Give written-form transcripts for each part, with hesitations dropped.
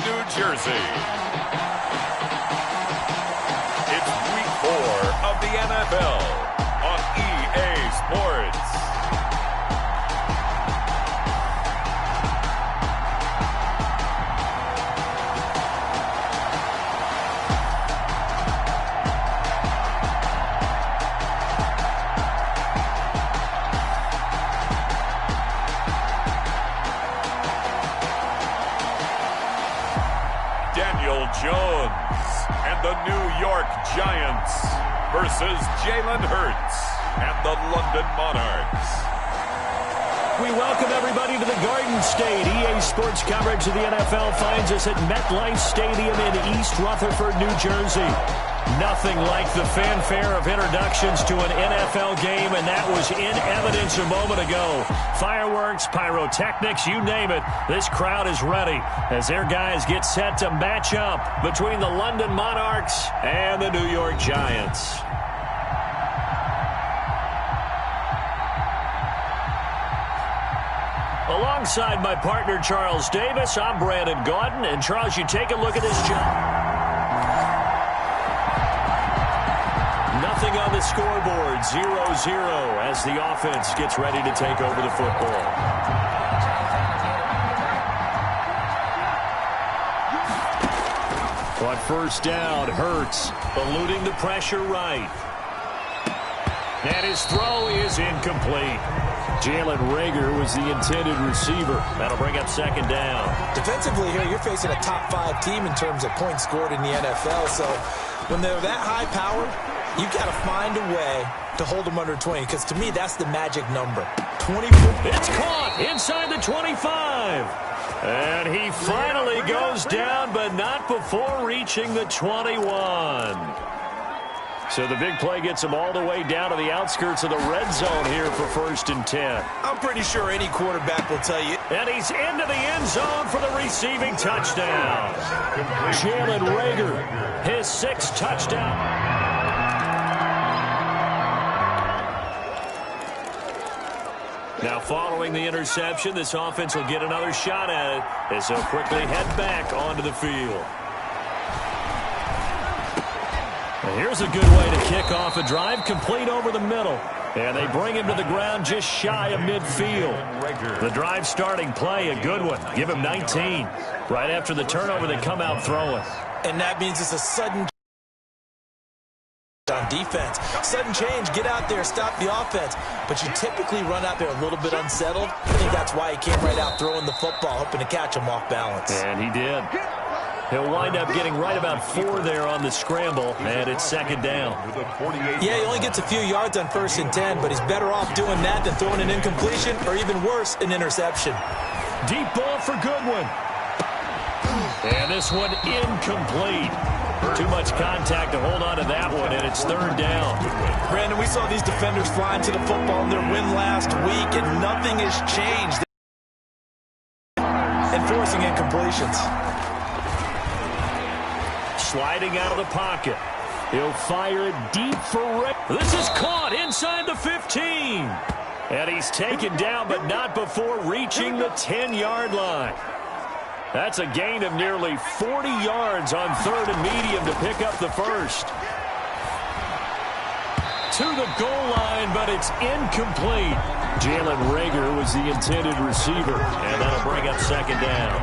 New Jersey. It's week 4 of the NFL on EA Sports. Jones and the New York Giants versus Jalen Hurts and the London Monarchs. We welcome everybody to the Garden State. EA Sports coverage of the NFL finds us at MetLife Stadium in East Rutherford, New Jersey. Nothing like the fanfare of introductions to an NFL game, and that was in evidence a moment ago. Fireworks, pyrotechnics, you name it. This crowd is ready as their guys get set to match up between the London Monarchs and the New York Giants. Alongside my partner, Charles Davis, I'm Brandon Gaudin. And, Charles, you take a look at this job. Nothing on the scoreboard, 0-0 as the offense gets ready to take over the football. On first down, Hurts eluding the pressure right. And his throw is incomplete. Jalen Reagor was the intended receiver. That'll bring up second down. Defensively here, you're facing a top 5 team in terms of points scored in the NFL. So when they're that high powered, you've got to find a way to hold them under 20, because to me, that's the magic number. 24. It's caught inside the 25. And he finally goes down, but not before reaching the 21. So the big play gets him all the way down to the outskirts of the red zone here for 1st and 10. I'm pretty sure any quarterback will tell you. And he's into the end zone for the receiving touchdown. Jalen Reagor, his 6th touchdown. Now, following the interception, this offense will get another shot at it as they'll quickly head back onto the field. And here's a good way to kick off a drive, complete over the middle. And they bring him to the ground just shy of midfield. The drive starting play, a good one. Give him 19. Right after the turnover, they come out throwing. And that means it's a sudden on defense. Sudden change, get out there, stop the offense. But you typically run out there a little bit unsettled. I think that's why he came right out throwing the football, hoping to catch him off balance. And he did. He'll wind up getting right about 4 there on the scramble, and it's second down. Yeah, he only gets a few yards on 1st and 10, but he's better off doing that than throwing an incompletion, or even worse, an interception. Deep ball for Goodwin. And this one incomplete. Too much contact to hold on to that one, and it's 3rd down. Brandon, we saw these defenders flying to the football in their win last week, and nothing has changed. Enforcing incompletions. Sliding out of the pocket. He'll fire it deep for Ray. This is caught inside the 15. And he's taken down, but not before reaching the 10-yard line. That's a gain of nearly 40 yards on 3rd and medium to pick up the 1st. To the goal line, but it's incomplete. Jalen Reagor was the intended receiver, and that'll bring up second down.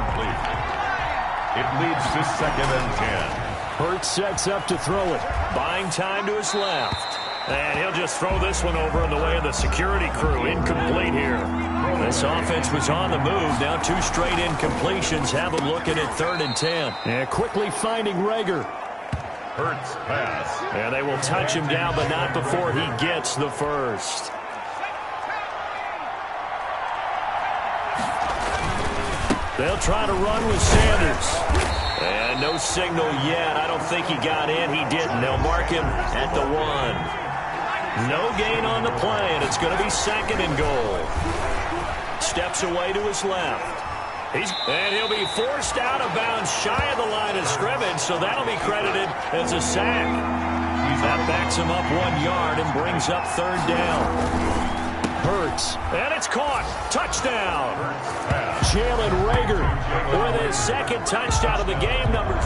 It leads to 2nd and 10. Hurts sets up to throw it. Buying time to his left. And he'll just throw this one over in the way of the security crew. Incomplete here. This offense was on the move. Now 2 straight incompletions have him looking at 3rd and 10. And quickly finding Reagor. Hurts pass. And they will touch him down, but not before he gets the 1st. They'll try to run with Sanders. And no signal yet. I don't think he got in. He didn't. They'll mark him at the 1. No gain on the play, and it's going to be 2nd and goal. Steps away to his left. And he'll be forced out of bounds shy of the line of scrimmage, so that'll be credited as a sack. That backs him up 1 yard and brings up 3rd down. Hurts. And it's caught. Touchdown. Jalen Reagor with his second touchdown of the game, number.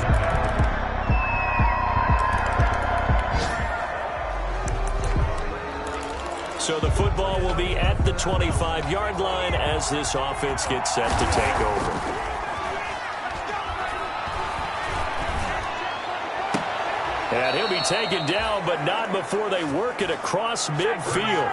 So the football will be at the 25-yard line as this offense gets set to take over. And he'll be taken down, but not before they work it across midfield.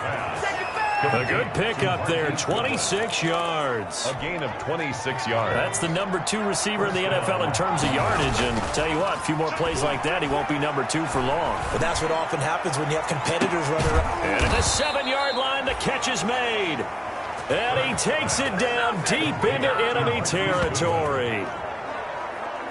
A good pickup there, 26 yards. A gain of 26 yards. That's the number 2 receiver in the NFL in terms of yardage. And tell you what, a few more plays like that, he won't be number 2 for long. But that's what often happens when you have competitors running around. And at the 7-yard line, the catch is made. And he takes it down deep into enemy territory.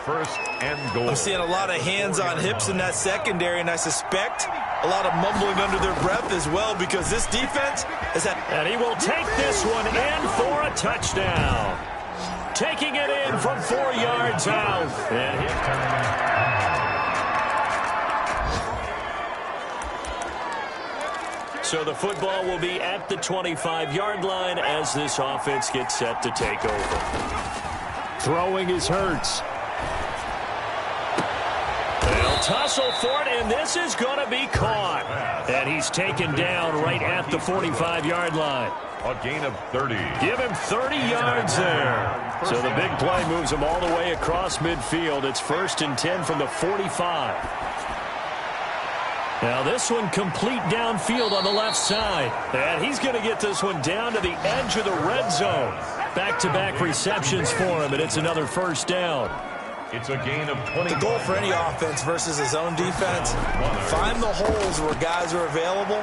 First and goal. I'm seeing a lot of hands on hips in that secondary, and I suspect a lot of mumbling under their breath as well, because this defense is at... And he will take this one in for a touchdown. Taking it in from 4 yards out. And so the football will be at the 25-yard line as this offense gets set to take over. Throwing is Hurts. They'll tussle for it, and this is going to be caught. And he's taken down right at the 45-yard line. A gain of 30. Give him 30 yards there. So the big play moves him all the way across midfield. It's 1st and 10 from the 45. Now this one complete downfield on the left side. And he's going to get this one down to the edge of the red zone. Back-to-back receptions for him, and it's another first down. It's a gain of 20. The goal for any offense versus his own defense, find the holes where guys are available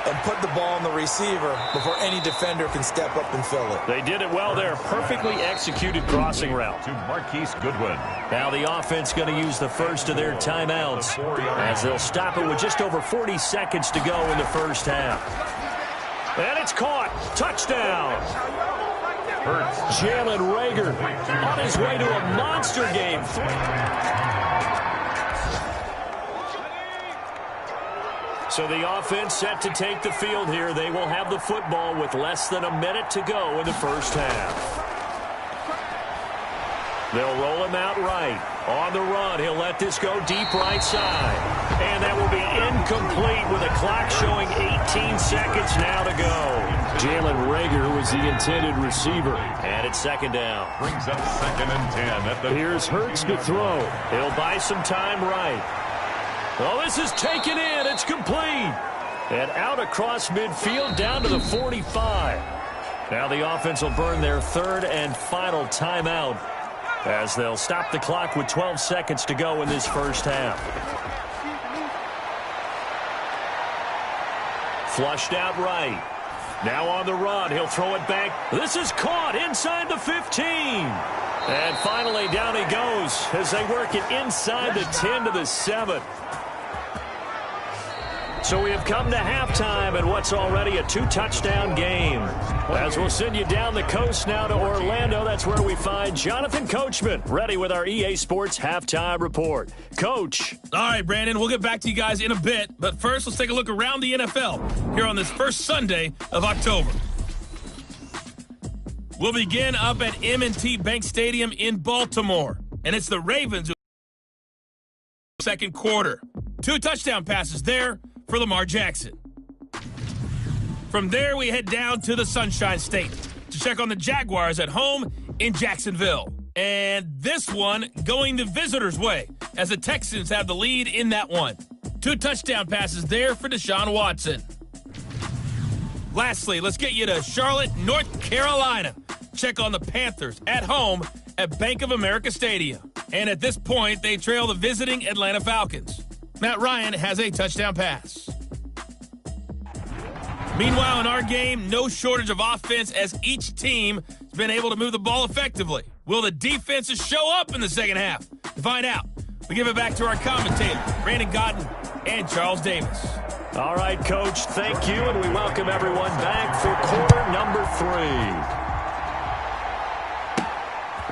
and put the ball on the receiver before any defender can step up and fill it. They did it well there. Perfectly executed crossing route. To Marquise Goodwin. Now the offense going to use the first of their timeouts as they'll stop it with just over 40 seconds to go in the first half. And it's caught. Touchdown. Hurts. Jalen Reagor on his way to a monster game. So the offense set to take the field here. They will have the football with less than a minute to go in the first half. They'll roll him out right. On the run, he'll let this go deep right side. And that will be incomplete with a clock showing 18 seconds now to go. Jalen Reagor was the intended receiver. And it's second down. Brings up 2nd and 10. Here's Hurts to throw. He'll buy some time right. Oh, this is taken in. It's complete. And out across midfield down to the 45. Now the offense will burn their 3rd and final timeout as they'll stop the clock with 12 seconds to go in this first half. Flushed out right. Now on the run, he'll throw it back. This is caught inside the 15. And finally down he goes as they work it inside the 10 to the 7. So we have come to halftime in what's already a 2-touchdown game. As we'll send you down the coast now to Orlando, that's where we find Jonathan Coachman, ready with our EA Sports Halftime Report. Coach. All right, Brandon, we'll get back to you guys in a bit. But first, let's take a look around the NFL here on this first Sunday of October. We'll begin up at M&T Bank Stadium in Baltimore. And it's the Ravens who second quarter. 2 touchdown passes there for Lamar Jackson. From there, we head down to the Sunshine State to check on the Jaguars at home in Jacksonville. And this one going the visitors' way as the Texans have the lead in that one. 2 touchdown passes there for Deshaun Watson. Lastly, let's get you to Charlotte, North Carolina. Check on the Panthers at home at Bank of America Stadium. And at this point, they trail the visiting Atlanta Falcons. Matt Ryan has a touchdown pass. Meanwhile, in our game, no shortage of offense as each team has been able to move the ball effectively. Will the defenses show up in the second half? To find out, we give it back to our commentators, Brandon Godden and Charles Davis. All right, Coach, thank you, and we welcome everyone back for quarter number 3.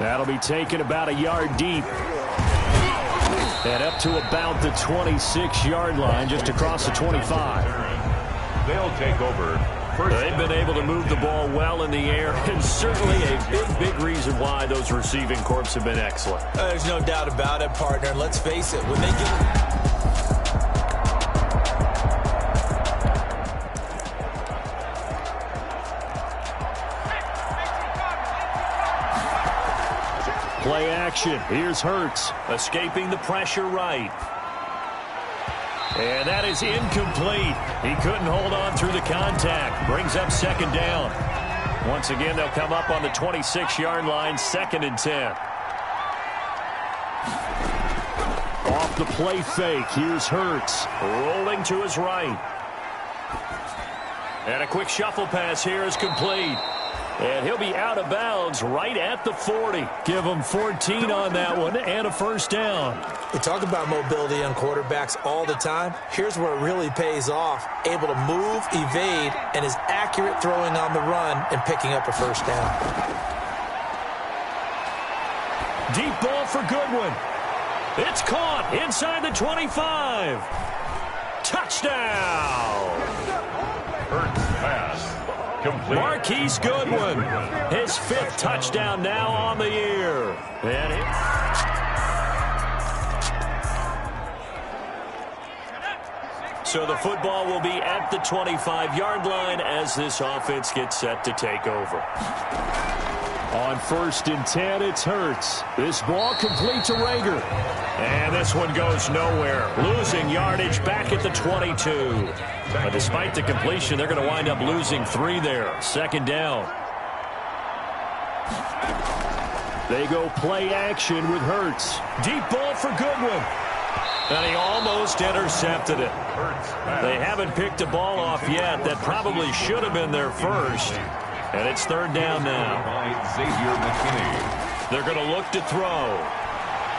That'll be taken about a yard deep. And up to about the 26-yard line, just across the 25. They'll take over They've been able to move the ball well in the air, and certainly a big reason why those receiving corps have been excellent. There's no doubt about it, partner. Let's face it, when they get... Play action. Here's Hurts, escaping the pressure right. And that is incomplete. He couldn't hold on through the contact. Brings up second down. Once again, they'll come up on the 26-yard line, 2nd and 10. Off the play fake. Here's Hurts, rolling to his right. And a quick shuffle pass here is complete. And he'll be out of bounds right at the 40. Give him 14 on that one and a first down. We talk about mobility on quarterbacks all the time. Here's where it really pays off. Able to move, evade, and is accurate throwing on the run and picking up a first down. Deep ball for Goodwin. It's caught inside the 25. Touchdown. Hurts pass. Complete. Marquise Goodwin, his 5th touchdown now on the year. And so the football will be at the 25-yard line as this offense gets set to take over. On 1st and 10, it's Hurts. This ball complete to Rager. And this one goes nowhere. Losing yardage back at the 22. But despite the completion, they're going to wind up losing 3 there. 2nd down. They go play action with Hurts. Deep ball for Goodwin. And he almost intercepted it. They haven't picked a ball off yet. That probably should have been their first. And it's 3rd down now. They're going to look to throw.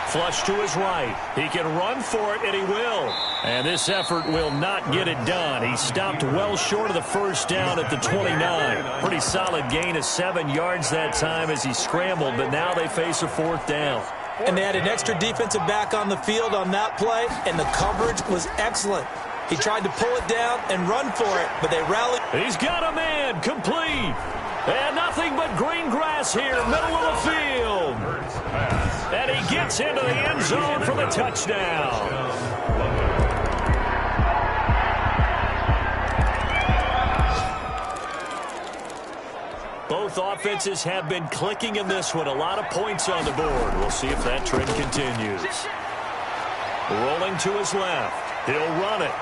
Flush to his right. He can run for it, and he will. And this effort will not get it done. He stopped well short of the first down at the 29. Pretty solid gain of 7 yards that time as he scrambled, but now they face a 4th down. And they had an extra defensive back on the field on that play, and the coverage was excellent. He tried to pull it down and run for it, but they rallied. He's got a man, complete. And nothing but green grass here, middle of the field. And he gets into the end zone for the touchdown. Both offenses have been clicking in this one. A lot of points on the board. We'll see if that trend continues. Rolling to his left. He'll run it.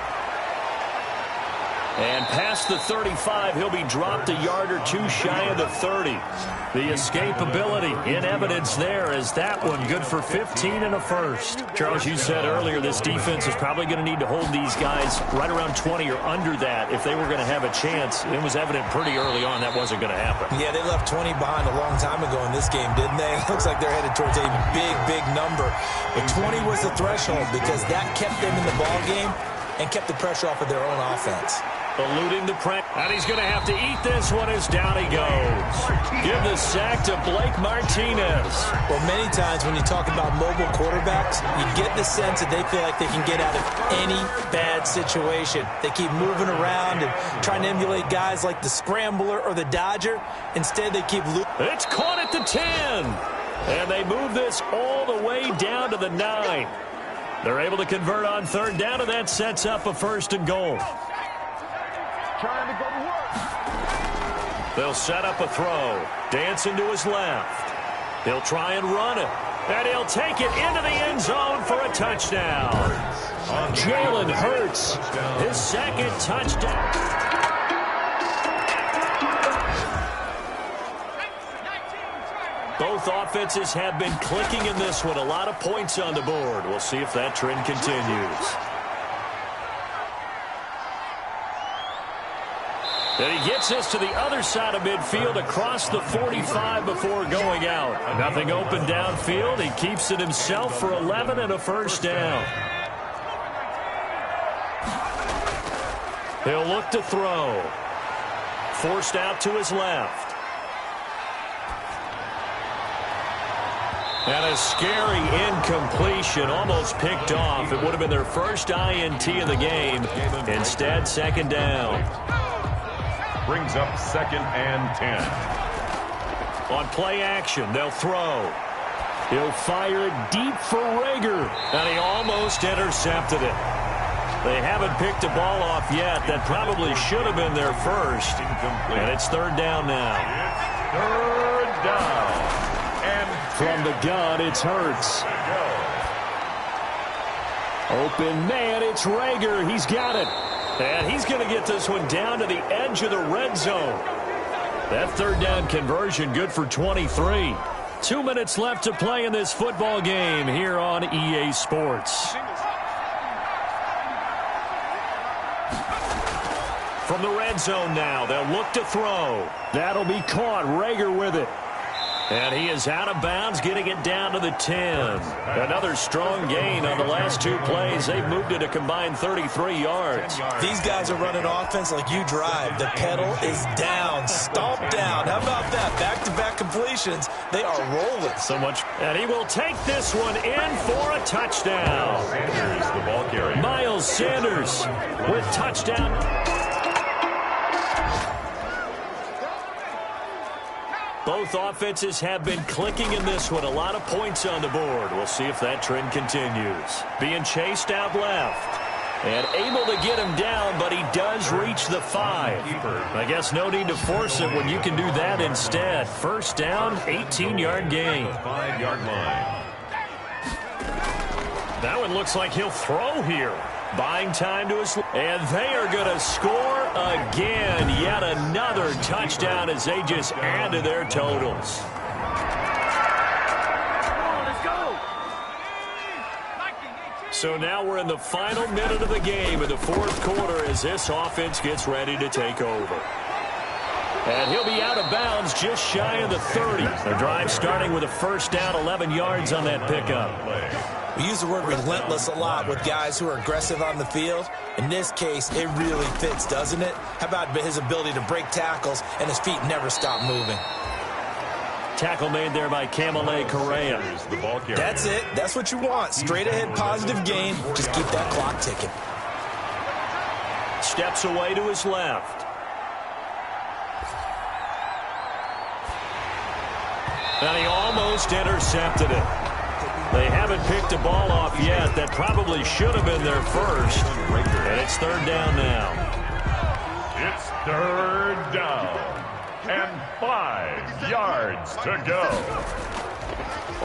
And past the 35, he'll be dropped a yard or 2 shy of the 30. The escapability in evidence there as that one good for 15 and a first. Charles, you said earlier this defense is probably going to need to hold these guys right around 20 or under that if they were going to have a chance. It was evident pretty early on that wasn't going to happen. Yeah, they left 20 behind a long time ago in this game, didn't they? It looks like they're headed towards a big number. But 20 was the threshold because that kept them in the ball game and kept the pressure off of their own offense. Eluding the pressure. And he's going to have to eat this one as down he goes. Give the sack to Blake Martinez. Well, many times when you talk about mobile quarterbacks, you get the sense that they feel like they can get out of any bad situation. They keep moving around and trying to emulate guys like the Scrambler or the Dodger. Instead, they keep It's caught at the 10. And they move this all the way down to the 9. They're able to convert on 3rd down, and that sets up a 1st and goal. Trying to go to work. They'll set up a throw. Dancing to his left. He'll try and run it. And he'll take it into the end zone for a touchdown. Jalen Hurts, his 2nd touchdown. Both offenses have been clicking in this one. A lot of points on the board. We'll see if that trend continues. And he gets us to the other side of midfield across the 45 before going out. Nothing open downfield. He keeps it himself for 11 and a first down. He'll look to throw. Forced out to his left. And a scary incompletion, almost picked off. It would have been their first INT of the game. Instead, 2nd down. brings up 2nd and 10. On play action, they'll throw. He'll fire it deep for Rager, and he almost intercepted it. They haven't picked a ball off yet. That probably should have been their first. And it's 3rd down now. It's 3rd down. And from the gun, it's Hurts. Open man, it's Rager. He's got it. And he's going to get this one down to the edge of the red zone. That 3rd down conversion good for 23. 2 minutes left to play in this football game here on EA Sports. From the red zone now, they'll look to throw. That'll be caught. Rager with it. And he is out of bounds, getting it down to the 10. Another strong gain on the last 2 plays. They've moved it a combined 33 yards. These guys are running offense like you drive. The pedal is down, stomp down. How about that? Back-to-back completions. They are rolling. So much. And he will take this one in for a touchdown. Sanders, the ball carrier. Miles Sanders with touchdown. Both offenses have been clicking in this one. A lot of points on the board. We'll see if that trend continues. Being chased out left. And able to get him down, but he does reach the 5. I guess no need to force it when you can do that instead. 1st down, 18-yard gain. 5-yard line. That one looks like he'll throw here. Buying time to us. And they are going to score again. Yet another touchdown as they just add to their totals. So now we're in the final minute of the game in the 4th quarter as this offense gets ready to take over. And he'll be out of bounds just shy of the 30. The drive starting with a 1st down, 11 yards on that pickup. We use the word relentless a lot with guys who are aggressive on the field. In this case, it really fits, doesn't it? How about his ability to break tackles and his feet never stop moving? Tackle made there by Kamale Correa. That's it. That's what you want. Straight ahead positive gain. Just keep that clock ticking. Steps away to his left. And he almost intercepted it. They haven't picked a ball off yet. That probably should have been their first. And it's 3rd down now. It's 3rd down. And 5 yards to go.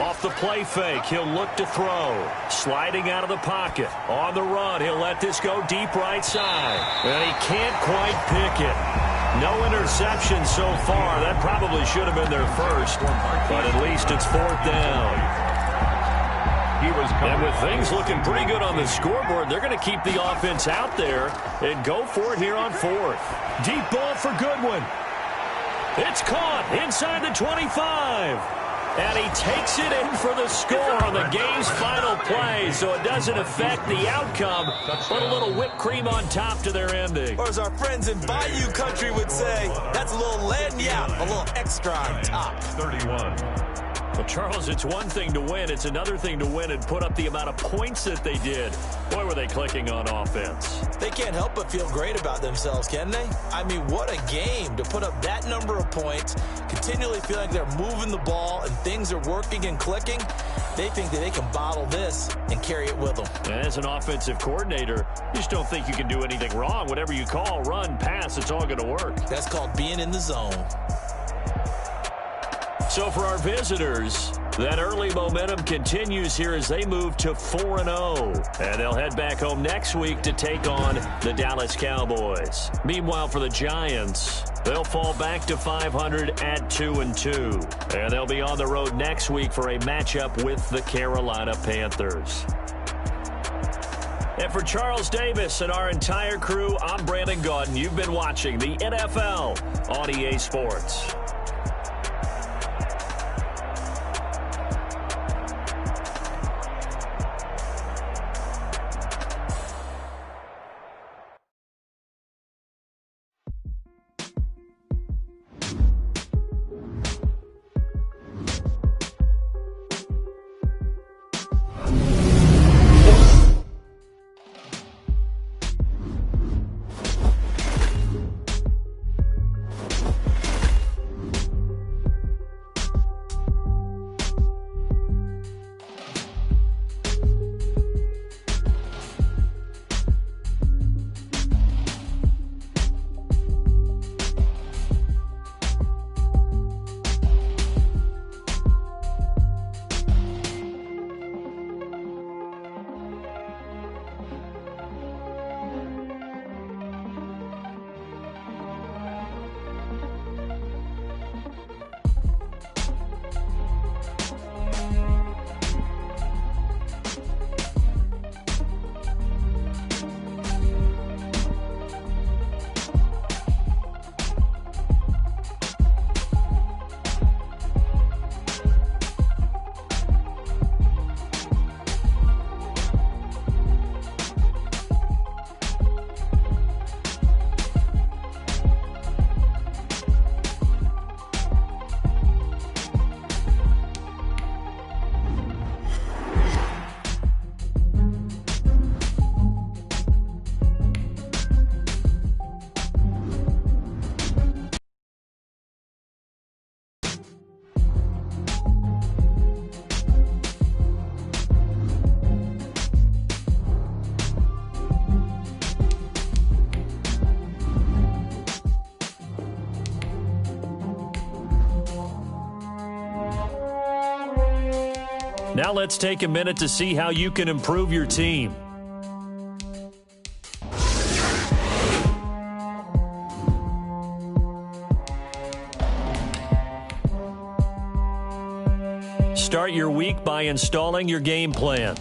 Off the play fake, he'll look to throw. Sliding out of the pocket. On the run, he'll let this go deep right side. And he can't quite pick it. No interception so far. That probably should have been their first. But at least it's 4th down. And with things looking pretty good on the scoreboard, they're going to keep the offense out there and go for it here on 4th. Deep ball for Goodwin. It's caught inside the 25. And he takes it in for the score on the game's final play, so it doesn't affect the outcome, but a little whipped cream on top to their ending. Or as our friends in Bayou Country would say, that's a little lagniappe, a little extra on top. 31. Well, Charles, it's one thing to win. It's another thing to win and put up the amount of points that they did. Boy, were they clicking on offense. They can't help but feel great about themselves, can they? I mean, what a game to put up that number of points, continually feeling like they're moving the ball and things are working and clicking. They think that they can bottle this and carry it with them. And as an offensive coordinator, you just don't think you can do anything wrong. Whatever you call, run, pass, it's all going to work. That's called being in the zone. So for our visitors, that early momentum continues here as they move to 4-0. And they'll head back home next week to take on the Dallas Cowboys. Meanwhile, for the Giants, they'll fall back to 500 at 2-2. And they'll be on the road next week for a matchup with the Carolina Panthers. And for Charles Davis and our entire crew, I'm Brandon Gaudin. You've been watching the NFL on EA Sports. Now let's take a minute to see how you can improve your team. Start your week by installing your game plan.